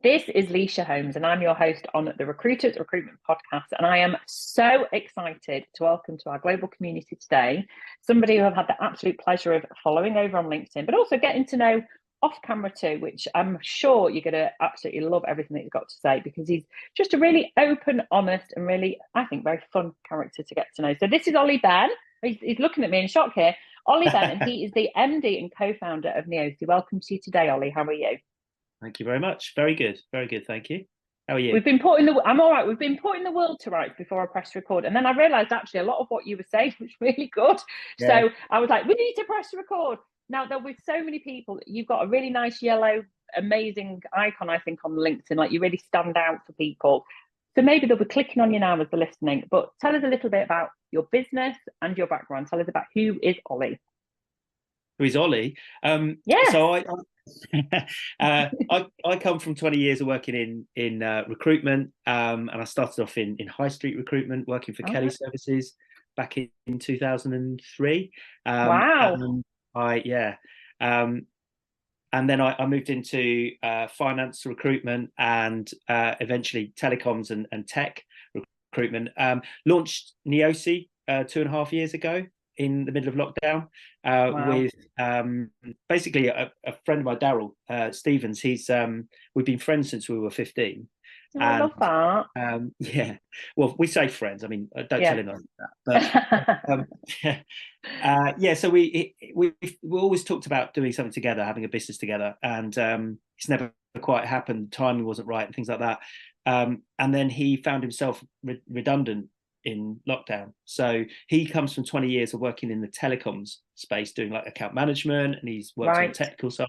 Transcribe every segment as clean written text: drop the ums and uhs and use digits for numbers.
This is Leisha Holmes, and I'm your host on the Recruitment podcast. And I am so excited to welcome to our global community today somebody who I've had the absolute pleasure of following over on LinkedIn, but also getting to know off camera too, which I'm sure you're going to absolutely love everything that he's got to say, because he's just a really open, honest, and really, I think, very fun character to get to know. So this is Ollie Benn. He's looking at me in shock here. Ollie Benn, and he is the MD and co-founder of Neoci. Welcome to you today, Ollie. How are you? Thank you very much. Very good. Very good. Thank you. How are you? I'm all right. We've been putting the world to rights before I pressed record. And then I realised actually a lot of what you were saying was really good. Yeah. So I was like, we need to press record. Now, there'll be so many people. You've got a really nice yellow, amazing icon, I think, on LinkedIn. Like, you really stand out for people. So maybe they'll be clicking on you now as they're listening. But tell us a little bit about your business and your background. Tell us about who is Ollie. Who is Ollie? Yeah. So I come from 20 years of working in recruitment, and I started off in high street recruitment, working for Kelly Services back in 2003. Wow. And then I moved into finance recruitment and eventually telecoms and tech recruitment. Launched Neoci 2.5 years ago in the middle of lockdown with basically a friend of mine, Daryl Stevens. We've been friends since we were 15. I love that. Yeah, well, we say friends. I mean, don't tell him that. But so we always talked about doing something together, having a business together, and it's never quite happened. The timing wasn't right, and things like that. And then he found himself redundant in lockdown. So he comes from 20 years of working in the telecoms space, doing like account management, and he's worked on the technical side.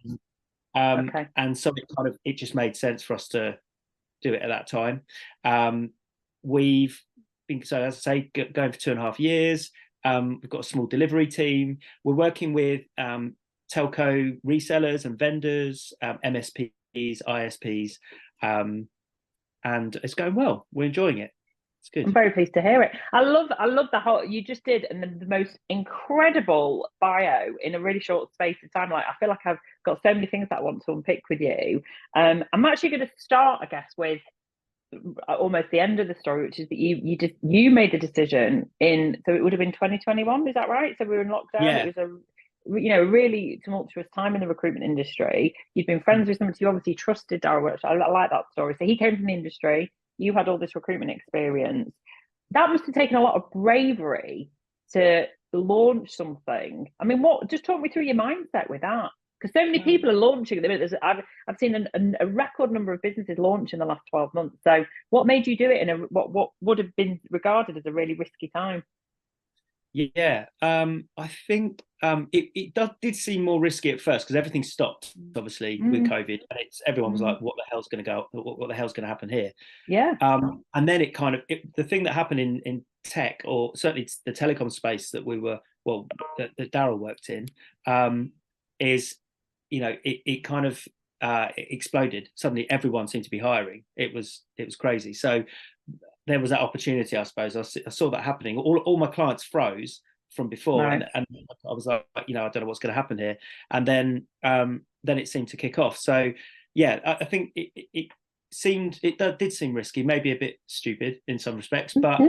And so it just made sense for us to do it at that time. We've been, so as I say, going for 2.5 years. We've got a small delivery team. We're working with telco resellers and vendors, MSPs, ISPs, and it's going well. We're enjoying it. It's good. I'm very pleased to hear it. I love the whole you just did, and the most incredible bio in a really short space of time. Like, I feel like I've got so many things that I want to unpick with you. I'm actually going to start, I guess, with almost the end of the story, which is that you made the decision so it would have been 2021, is that right? So we were in lockdown. Yeah. It was a really tumultuous time in the recruitment industry. You'd been friends with somebody, you obviously trusted Daryl. I like that story. So he came from the industry. You had all this recruitment experience. That must have taken a lot of bravery to launch something. I mean, just talk me through your mindset with that. Because so many people are launching at the minute. I've seen a record number of businesses launch in the last 12 months. So what made you do it in what would have been regarded as a really risky time? Yeah, I think it did seem more risky at first because everything stopped, obviously, with COVID, and everyone was like, "What the hell's going to go? What the hell's going to happen here?" Yeah. And then the thing that happened in tech, or certainly the telecom space that that Daryl worked in, is, it kind of it exploded. Suddenly, everyone seemed to be hiring. It was crazy. So there was that opportunity, I suppose. I saw that happening. All my clients froze from before, and I was like, I don't know what's going to happen here. And then it seemed to kick off. So yeah, I think it did seem risky, maybe a bit stupid in some respects, but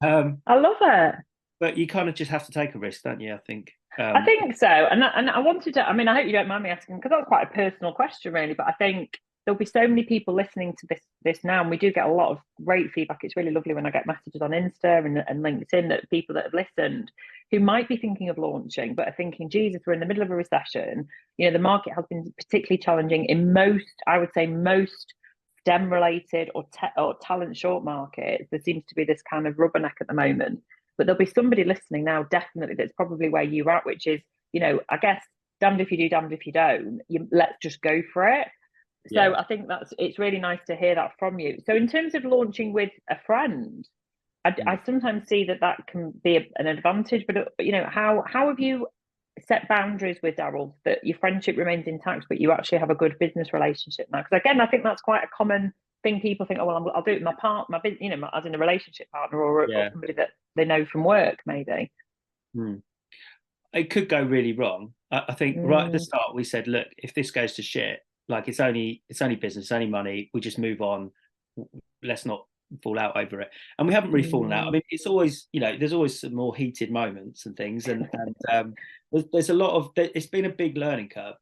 I love it. But you kind of just have to take a risk, don't you? I think. I think so, and I wanted to. I mean, I hope you don't mind me asking, because that's quite a personal question, really. But I think there'll be so many people listening to this now, and we do get a lot of great feedback. It's really lovely when I get messages on Insta and LinkedIn that people that have listened who might be thinking of launching, but are thinking, Jesus, we're in the middle of a recession. The market has been particularly challenging in most STEM related or talent short markets. There seems to be this kind of rubberneck at the moment. But there'll be somebody listening now, definitely, that's probably where you're at, which is, I guess, damned if you do, damned if you don't. Let's just go for it. So yeah. I think it's really nice to hear that from you. So in terms of launching with a friend, I sometimes see that can be an advantage. But how have you set boundaries with Daryl that your friendship remains intact, but you actually have a good business relationship now? Because again, I think that's quite a common thing. People think, oh well, I'll do it with my partner, as in a relationship partner or somebody that they know from work, maybe. It could go really wrong. I think right at the start we said, look, if this goes to shit, like it's only business, it's only money. We just move on. Let's not fall out over it. And we haven't really fallen out. I mean, it's always, there's always some more heated moments and things, and there's a lot of. It's been a big learning curve.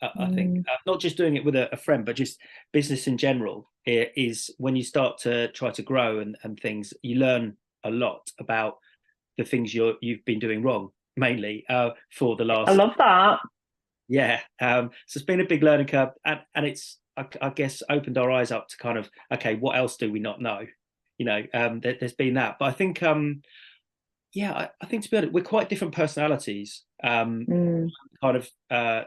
I think not just doing it with a friend, but just business in general. It is when you start to try to grow and things, you learn a lot about the things you've been doing wrong, mainly for the last. I love that. Yeah, so it's been a big learning curve, and it's I guess opened our eyes up to kind of, okay, what else do we not know? There's been that, but I think I think, to be honest, we're quite different personalities. Kind of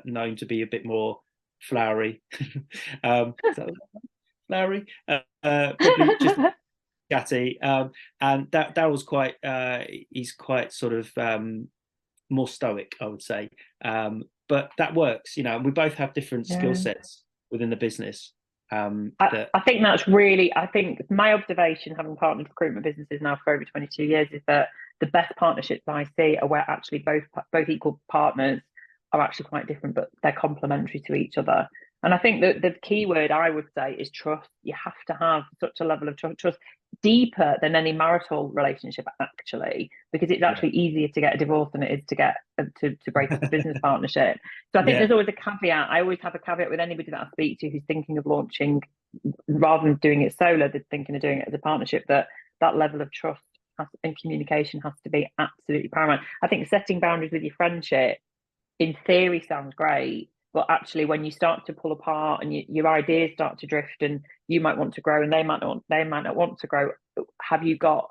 known to be a bit more flowery. Flowery, probably just chatty. And Daryl's quite he's quite sort of more stoic, I would say. But that works, we both have different skill sets within the business. I think that's really, I think my observation, having partnered recruitment businesses now for over 22 years, is that the best partnerships I see are where actually both equal partners are actually quite different, but they're complementary to each other. And I think that the key word I would say is trust. You have to have such a level of trust, deeper than any marital relationship, actually, because it's actually easier to get a divorce than it is to get to break up a business partnership. So I think there's always a caveat. I always have a caveat with anybody that I speak to who's thinking of launching, rather than doing it solo, they're thinking of doing it as a partnership, that level of trust and communication has to be absolutely paramount. I think setting boundaries with your friendship, in theory, sounds great, but actually when you start to pull apart and your ideas start to drift, and you might want to grow and they might not want to grow, have you got,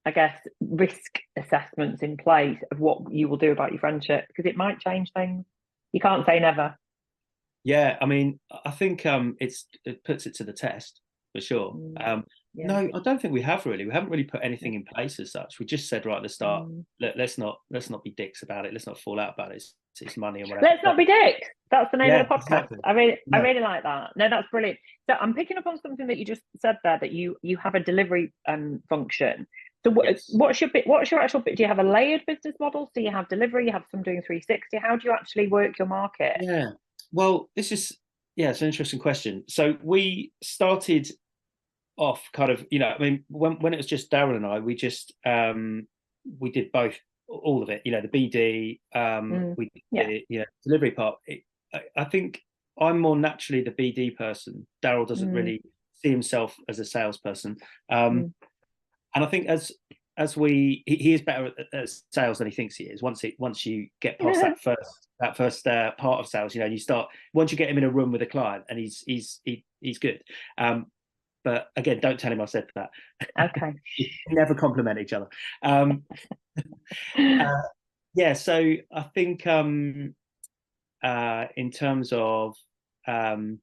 I guess, risk assessments in place of what you will do about your friendship? Because it might change things. You can't say never. Yeah, I mean, I think it puts it to the test for sure. No, I don't think we haven't really put anything in place as such. We just said right at the start, let's not be dicks about it. Let's not fall out about it. It's money and whatever. Let's not be dicks. That's the name of the podcast. Exactly. I really like that. No, that's brilliant. So I'm picking up on something that you just said there, that you have a delivery function. So what's your actual bit? Do you have a layered business model? So you have delivery, you have some doing 360. How do you actually work your market? Yeah. Well, it's an interesting question. So we started off kind of, I mean, when it was just Darren and I, we just we did both, all of it, the BD, we did the delivery part. I think I'm more naturally the BD person. Daryl doesn't really see himself as a salesperson, and I think as he is better at sales than he thinks he is. Once you get past that first part of sales, you start, once you get him in a room with a client, and he's good. But again, don't tell him I said that. Okay. Never compliment each other. So I think in terms of the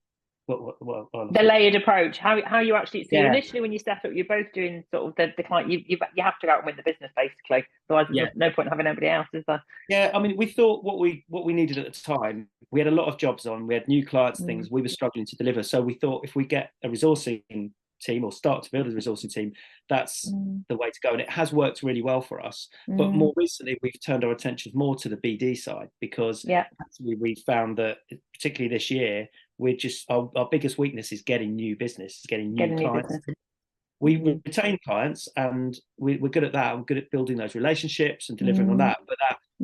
layered approach, how you actually, so initially when you set up, you're both doing sort of the client, you have to go out and win the business, basically. Otherwise there's no point in having anybody else, is there? Yeah, I mean, we thought what we needed at the time, we had a lot of jobs on, we had new clients, things we were struggling to deliver. So we thought, if we get a resourcing team, or start to build a resourcing team, that's the way to go, and it has worked really well for us. But more recently, we've turned our attention more to the BD side, because actually we found that, particularly this year, we're just our biggest weakness is getting new business, getting new clients. We retain clients, and we're good at that. I'm good at building those relationships and delivering on that. But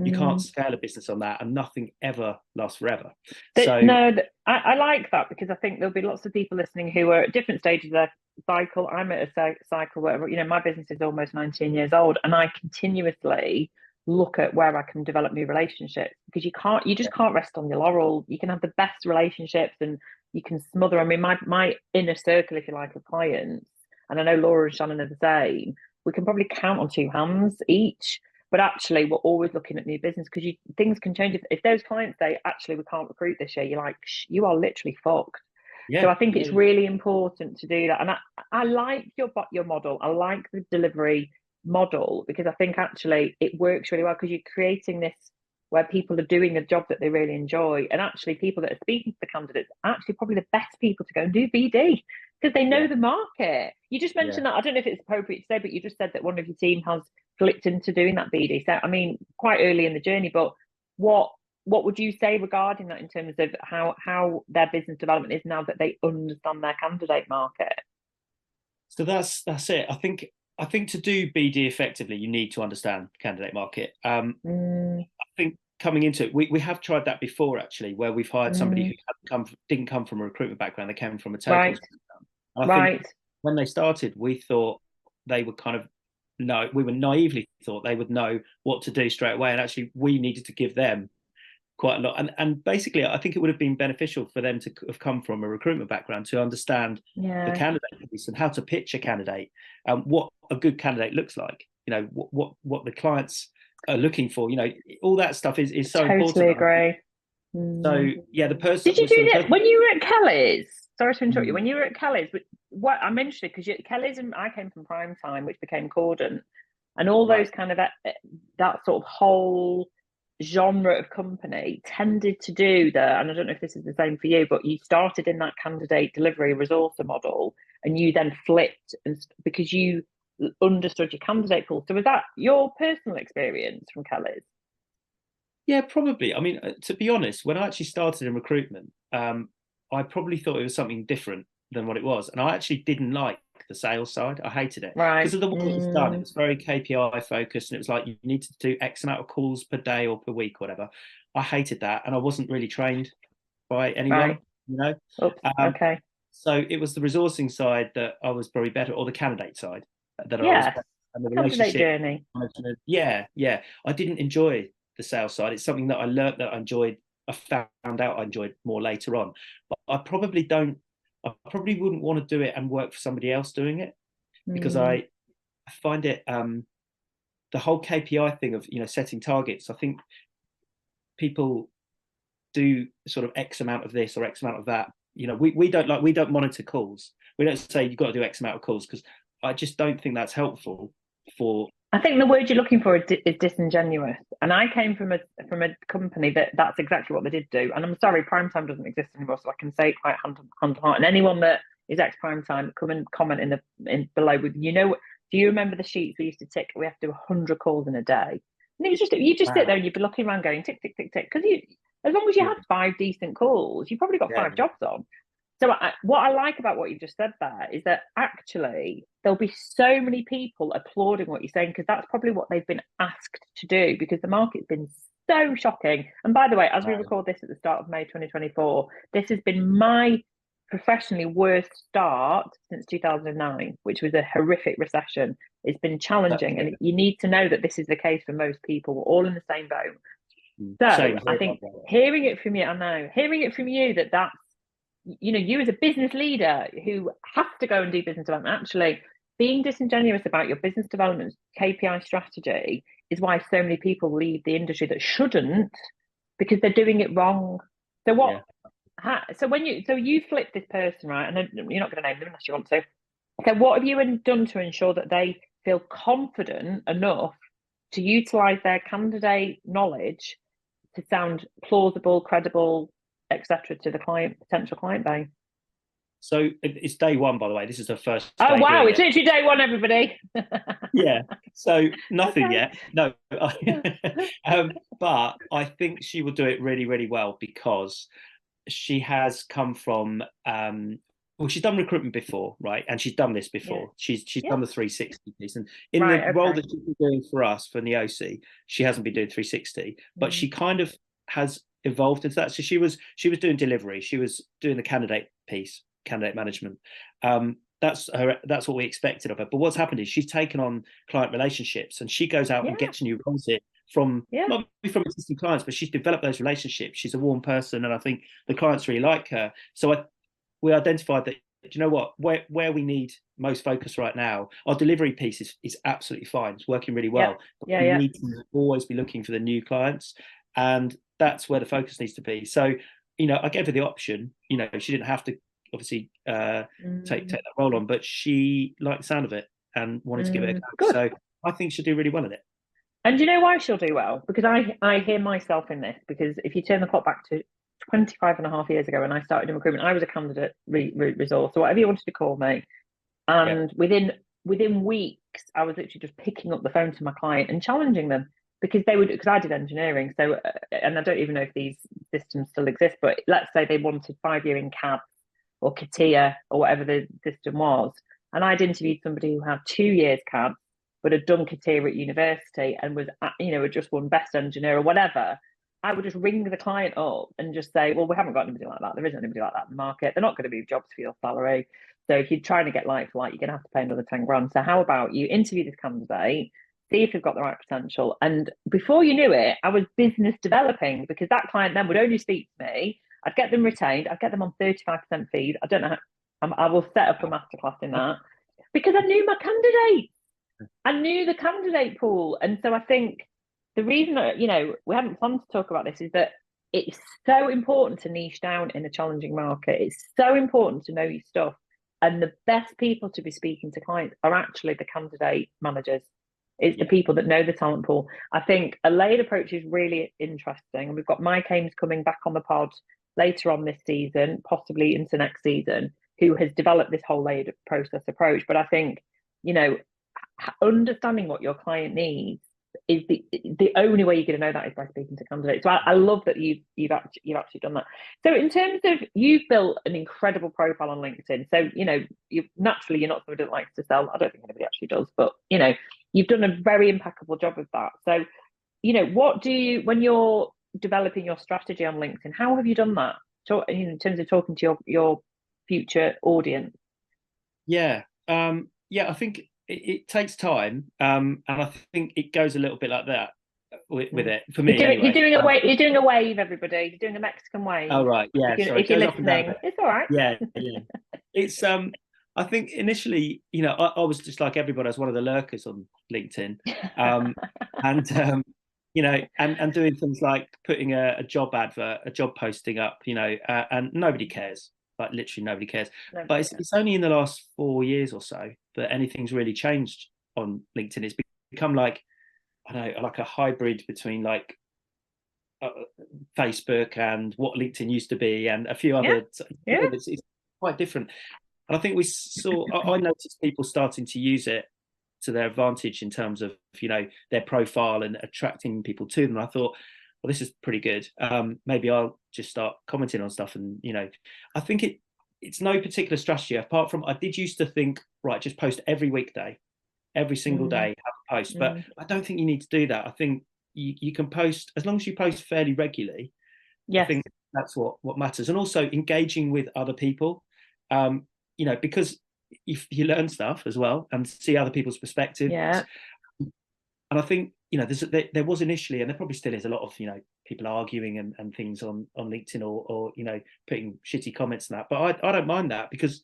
you can't scale a business on that, and nothing ever lasts forever. I like that, because I think there'll be lots of people listening who are at different stages of their cycle. I'm at a cycle where, my business is almost 19 years old, and I continuously look at where I can develop new relationships, because you just can't rest on your laurel. You can have the best relationships and you can smother. I mean, my inner circle, if you like, of clients, and I know Laura and Shannon are the same, we can probably count on two hands each. But actually, we're always looking at new business, because things can change. If those clients say, actually, we can't recruit this year, you're like, you are literally fucked. So I think it's really important to do that. And I like your model. I like the delivery model, because I think actually it works really well, because you're creating this where people are doing a job that they really enjoy, and actually people that are speaking to the candidates are actually probably the best people to go and do BD, because they know the market. You just mentioned that, I don't know if it's appropriate to say, but you just said that one of your team has flipped into doing that BD. So I mean, quite early in the journey, but what what would you say regarding that in terms of how their business development is now that they understand their candidate market? So that's it. I think to do BD effectively, you need to understand candidate market. I think coming into it, we have tried that before, actually, where we've hired somebody who didn't come from a recruitment background. They came from a telecoms background. And I think when they started, we thought they would we were naively thought they would know what to do straight away. And actually, we needed to give them quite a lot. And basically, I think it would have been beneficial for them to have come from a recruitment background to understand the candidate piece and how to pitch a candidate, what a good candidate looks like, what the clients are looking for, all that stuff is so important. Totally agree. So yeah, the person. Did you do that when you were at Kelly's? Sorry to interrupt you. When you were at Kelly's, what I mentioned it because Kelly's and I came from Prime Time, which became Cordant, and all those kind of that sort of whole genre of company tended to do that. And I don't know if this is the same for you, but you started in that candidate delivery resourcer model, and you then flipped, because you understood your candidate pool. So was that your personal experience from Kelly's? Yeah, probably. I mean, to be honest, when I actually started in recruitment, I probably thought it was something different than what it was. And I actually didn't like the sales side. I hated it because of the way it was done. It was very KPI focused, and it was like you need to do X amount of calls per day or per week, or whatever. I hated that, and I wasn't really trained by anyone, Oops, okay. So it was the resourcing side that I was probably better, or the candidate side that I was better. And the relationship journey. Yeah. I didn't enjoy the sales side. It's something that I learned that I enjoyed. I found out I enjoyed more later on, but I probably wouldn't want to do it and work for somebody else doing it, because I find it the whole KPI thing of setting targets. I think people do sort of X amount of this or X amount of that. We don't monitor calls. We don't say you've got to do X amount of calls, because I just don't think that's helpful for. I think the word you're looking for is disingenuous. And I came from a company that's exactly what they did do. And I'm sorry, Primetime doesn't exist anymore, so I can say it quite hand on heart. And anyone that is ex-Primetime, come and comment in below with, do you remember the sheets we used to tick? We have to do 100 calls in a day. And it was you just sit there and you'd be looking around going tick, tick, tick, tick. Because as long as you had 5 decent calls, you probably got 5 jobs on. So what I like about what you've just said there is that actually there'll be so many people applauding what you're saying, because that's probably what they've been asked to do, because the market's been so shocking. And by the way, as we record this at the start of May 2024, this has been my professionally worst start since 2009, which was a horrific recession. It's been challenging, and you need to know that this is the case for most people. We're all in the same boat. So I think hearing it from you that's, you as a business leader who has to go and do business development, actually being disingenuous about your business development KPI strategy is why so many people leave the industry that shouldn't, because they're doing it wrong. So so you flip this person, right? And you're not going to name them unless you want to. So what have you done to ensure that they feel confident enough to utilize their candidate knowledge to sound plausible, credible, etc., to the potential client base? So it's day one, by the way. This is the first. Oh wow! It's literally day one, everybody. Yeah. So nothing yet. No. But I think she will do it really, really well, because she has come from. She's done recruitment before, right? And she's done this before. Yeah. She's done the 360 piece, and in the role that she's been doing for us for Neoci, she hasn't been doing 360, but she kind of has evolved into that. So she was doing delivery, she was doing the candidate piece, candidate management. That's what we expected of her. But what's happened is she's taken on client relationships, and she goes out and gets new roles here from not from existing clients, but she's developed those relationships. She's a warm person, and I think the clients really like her. So we identified that, you know what, where we need most focus right now, our delivery piece is absolutely fine. It's working really well. But we need to always be looking for the new clients, and that's where the focus needs to be. So, I gave her the option. She didn't have to obviously take that role on, but she liked the sound of it and wanted to give it a go. So I think she'll do really well in it. And you know why she'll do well? Because I hear myself in this, because if you turn the clock back to 25 and a half years ago when I started in recruitment, I was a candidate resource, or whatever you wanted to call me. And within weeks, I was literally just picking up the phone to my client and challenging them, because I did engineering, so and I don't even know if these systems still exist, but let's say they wanted 5 year in CAD or CATIA or whatever the system was, and I'd interviewed somebody who had 2 years CAD but had done CATIA at university and was, had just won best engineer or whatever. I would just ring the client up and just say, well, we haven't got anybody like that. There isn't anybody like that in the market. They're not going to be jobs for your salary. So if you're trying to get like for like, you're going to have to pay another 10 grand. So how about you interview this candidate, see if they've got the right potential. And before you knew it, I was business developing, because that client then would only speak to me. I'd get them retained. I'd get them on 35% fees. I don't know how, I will set up a masterclass in that, because I knew my candidate. I knew the candidate pool. And so I think the reason that, we hadn't planned to talk about this is that it's so important to niche down in a challenging market. It's so important to know your stuff. And the best people to be speaking to clients are actually the candidate managers. It's the people that know the talent pool. I think a layered approach is really interesting. And we've got Mike Ames coming back on the pod later on this season, possibly into next season, who has developed this whole layered process approach. But I think, understanding what your client needs is the only way you're going to know that is by speaking to candidates. So I love that you've actually done that. So in terms of, you've built an incredible profile on LinkedIn. So you're not somebody that likes to sell. I don't think anybody actually does, but you've done a very impeccable job of that. So what do you, when you're developing your strategy on LinkedIn, how have you done that in terms of talking to your future audience? I think it takes time, and I think it goes a little bit like that with it for me. You're doing a wave, everybody. You're doing a Mexican wave. Oh right, yeah. If you're listening, it's all right. Yeah. It's I think initially, I was just like everybody. I was one of the lurkers on LinkedIn, and doing things like putting a job advert, a job posting up, and nobody cares. Like literally nobody cares. But it's only in the last 4 years or so that anything's really changed on LinkedIn. It's become like, I don't know, like a hybrid between like Facebook and what LinkedIn used to be, and a few other. It's quite different. And I think I noticed people starting to use it to their advantage in terms of their profile and attracting people to them. I thought, well, this is pretty good. Maybe I'll just start commenting on stuff. And, I think it's no particular strategy, apart from I did used to think, right, just post every weekday, every single day, have a post. But I don't think you need to do that. I think you can post, as long as you post fairly regularly. Yes. I think that's what matters. And also engaging with other people, because you learn stuff as well and see other people's perspectives. Yeah. And I think, there was initially, and there probably still is, a lot of, people arguing and things on LinkedIn or putting shitty comments and that. But I don't mind that, because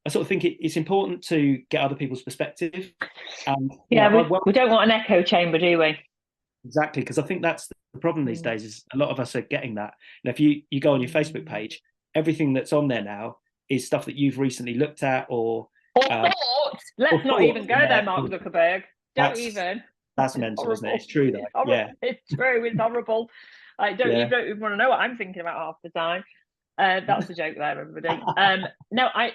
I sort of think it's important to get other people's perspective. We don't want an echo chamber, do we? Exactly, because I think that's the problem these days, is a lot of us are getting that. If you go on your Facebook page, everything that's on there now is stuff that you've recently looked at or thought. Let's not even go there, Mark Zuckerberg. Don't even. That's mental, isn't it? It's true, though. It's true. It's horrible. You don't even want to know what I'm thinking about half the time. That's a joke there, everybody. No, I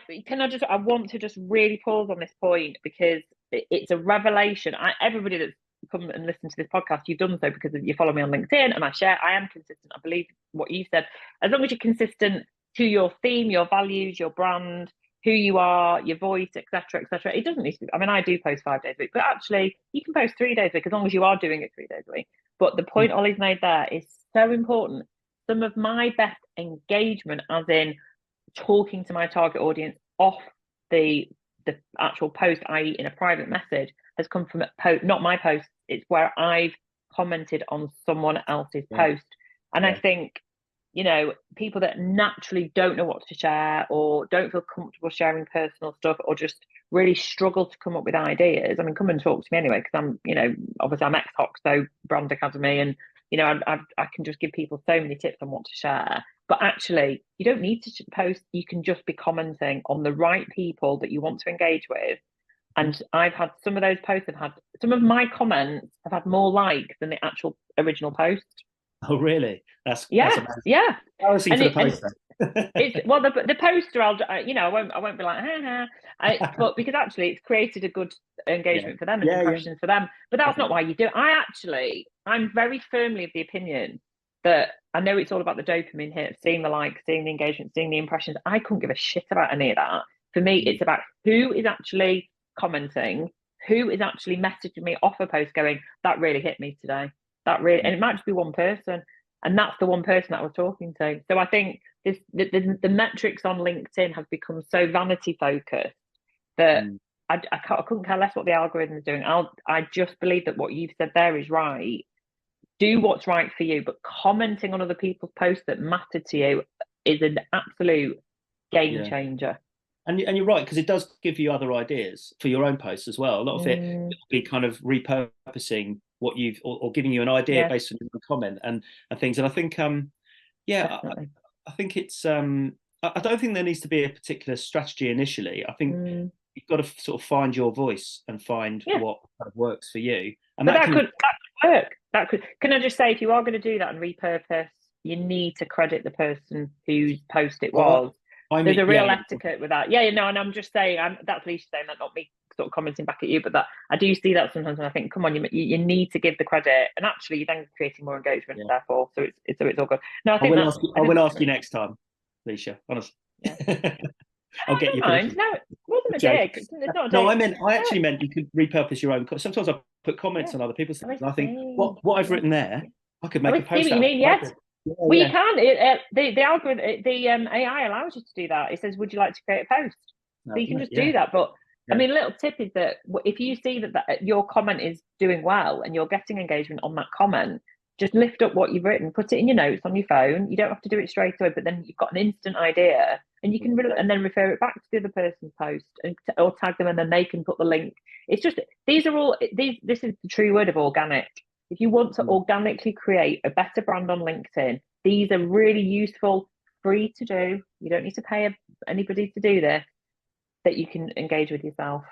want to just really pause on this point, because it's a revelation. Everybody that's come and listened to this podcast, you've done so because you follow me on LinkedIn and I am consistent. I believe what you said. As long as you're consistent to your theme, your values, your brand, who you are, your voice, etc., etc. It doesn't need to be. I mean, I do post 5 days a week, but actually, you can post 3 days a week as long as you are doing it 3 days a week. But the point Ollie's made there is so important. Some of my best engagement, as in talking to my target audience off the actual post, i.e., in a private message, has come from not my post. It's where I've commented on someone else's post, and I think, people that naturally don't know what to share or don't feel comfortable sharing personal stuff or just really struggle to come up with ideas. I mean, come and talk to me anyway, because I'm, obviously I'm ex-Hoc, so Brand Academy, and, I can just give people so many tips on what to share. But actually, you don't need to post. You can just be commenting on the right people that you want to engage with. And I've had some of those posts some of my comments have had more likes than the actual original post. Oh, really? That's amazing. Yeah. I was thinking the poster. The poster, I won't be like, but because actually it's created a good engagement for them and impressions for them. But that's not why you do it. I actually I'm very firmly of the opinion that I know it's all about the dopamine hit, seeing the likes, seeing the engagement, seeing the impressions. I couldn't give a shit about any of that. For me, it's about who is actually commenting, who is actually messaging me off a post going, that really hit me today. That really, and it might just be one person. And that's the one person that I was talking to. So I think the metrics on LinkedIn have become so vanity focused that I couldn't care less what the algorithm is doing. I just believe that what you've said there is right. Do what's right for you, but commenting on other people's posts that matter to you is an absolute game changer. And you're right, because it does give you other ideas for your own posts as well. A lot of it will be kind of repurposing what you've, or giving you an idea based on your comment and things. And I think, I think it's, I don't think there needs to be a particular strategy initially. I think you've got to sort of find your voice and find what kind of works for you. And but that could work. That could. Can I just say, if you are going to do that and repurpose, you need to credit the person whose post it was. There's a real etiquette with that. And I'm just saying, that's Lisa saying that, not me sort of commenting back at you, but that I do see that sometimes, and I think, come on, you need to give the credit, and actually you're then creating more engagement, therefore, so it's all good. No, I will ask you next time, Lisa. Honestly, I'll get you. No, it wasn't a dig. It's not a dig. I actually meant you could repurpose your own. Sometimes I put comments on other people's things, and I think what I've written there, I could make a post. See what you mean? Yes. Well, you can. The algorithm, the AI allows you to do that. It says, "Would you like to create a post?" So you can just do that. But I mean, a little tip is that if you see that your comment is doing well and you're getting engagement on that comment, just lift up what you've written, put it in your notes on your phone. You don't have to do it straight away, but then you've got an instant idea, and you can and then refer it back to the other person's post or tag them, and then they can put the link. It's just this is the true word of organic. If you want to organically create a better brand on LinkedIn, these are really useful, free to do. You don't need to pay anybody to do this, that you can engage with yourself.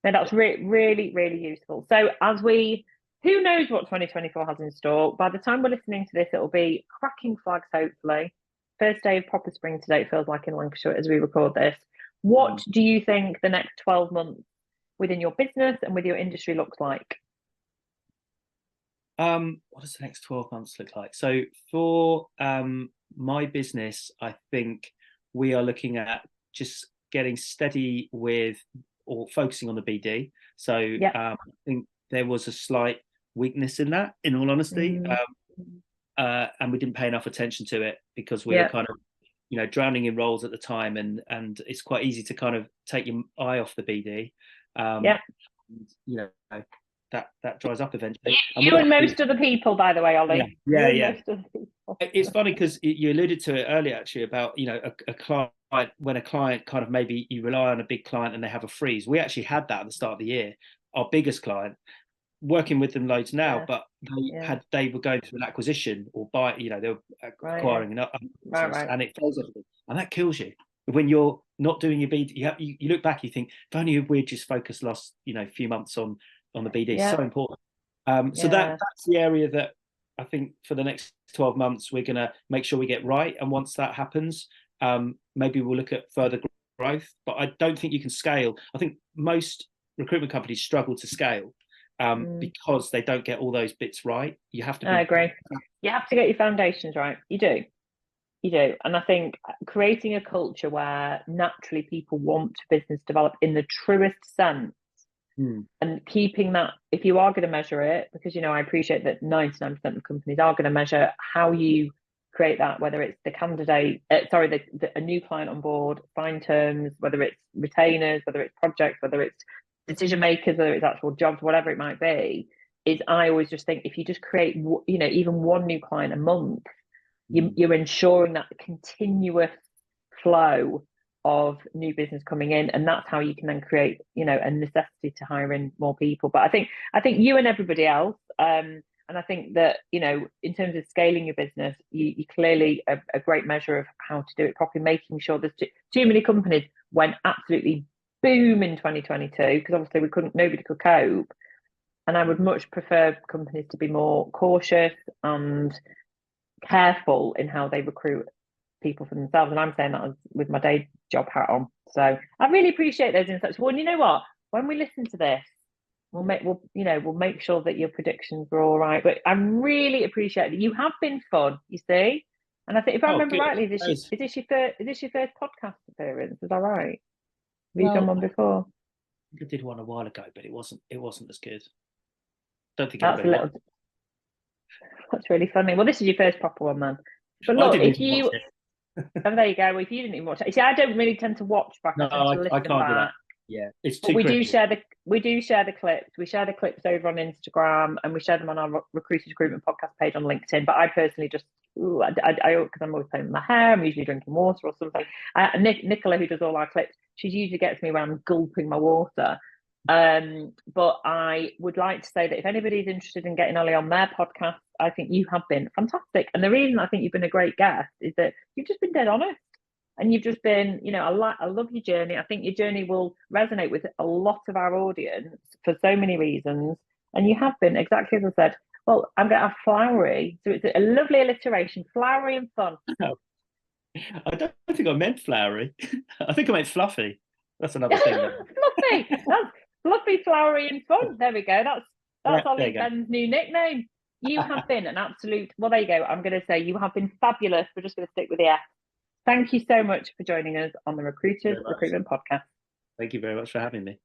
Now that's really, really useful. So who knows what 2024 has in store? By the time we're listening to this, it'll be cracking flags, hopefully. First day of proper spring today, it feels like in Lancashire as we record this. What do you think the next 12 months within your business and with your industry looks like? What does the next 12 months look like? So for my business, I think we are looking at just getting steady with or focusing on the BD. So I think there was a slight weakness in that, in all honesty, and we didn't pay enough attention to it because we were kind of, drowning in roles at the time, and it's quite easy to kind of take your eye off the BD. That dries up eventually. You and most of the people, by the way, Ollie. Yeah. It's funny because you alluded to it earlier, actually, about a client, when a client kind of, maybe you rely on a big client and they have a freeze. We actually had that at the start of the year. Our biggest client, working with them loads now, but they were going through an acquisition or they were acquiring and it fails everything, and that kills you. When you're not doing your BD, you look back, you think, if only we'd just focused last few months on the BD. It's so important. So that's the area that I think for the next 12 months we're going to make sure we get right. And once that happens, maybe we'll look at further growth. But I don't think you can scale. I think most recruitment companies struggle to scale because they don't get all those bits right. You have to. I agree. You have to get your foundations right. You do. And I think creating a culture where naturally people want to business develop in the truest sense, and keeping that, if you are going to measure it, because I appreciate that 99% of companies are going to measure how you create that, whether it's the candidate, a new client on board, find terms, whether it's retainers, whether it's projects, whether it's decision makers, whether it's actual jobs, whatever it might be, is I always just think if you just create, even one new client a month, you're ensuring that continuous flow of new business coming in, and that's how you can then create a necessity to hire in more people. But I think you and everybody else, and I think that in terms of scaling your business, you clearly a great measure of how to do it properly, making sure there's too many companies went absolutely boom in 2022 because obviously nobody could cope, and I would much prefer companies to be more cautious and careful in how they recruit people for themselves. And I'm saying that with my day job hat on. So I really appreciate those insights. Well, you know what? When we listen to this, we'll make sure that your predictions were all right. But I really appreciate that you have been fun, you see. And I think if I remember good. rightly, is this your first podcast appearance? Is that right? Have you Well, done one before? I think I did one a while ago, but it wasn't as good. Don't think That's anybody that's really funny. Well, this is your first proper one, then. But I look, didn't if even you watch it. oh, there you go. Well, if you didn't even watch it, see, I don't really tend to watch back. No, I tend to I listen can't do that. back. Yeah, it's But too we cringy. do share the clips. We share the clips over on Instagram, and we share them on our Recruitment podcast page on LinkedIn. But I personally just, because I'm always playing with my hair, I'm usually drinking water or something. Nicola, who does all our clips, she usually gets me when I'm gulping my water. But I would like to say that if anybody's interested in getting Ollie on their podcast, I think you have been fantastic. And the reason I think you've been a great guest is that you've just been dead honest. And you've just been, I love your journey. I think your journey will resonate with a lot of our audience for so many reasons. And you have been, exactly as I said, well, I'm going to have flowery. So it's a lovely alliteration, flowery and fun. Oh. I don't think I meant flowery. I think I meant fluffy. That's another thing. Fluffy. That's fluffy, flowery and fun. There we go. That's Ollie Benn's new nickname. You have been an absolute, well, there you go. I'm going to say you have been fabulous. We're just going to stick with the F. Thank you so much for joining us on the Recruitment Podcast. Thank you very much for having me.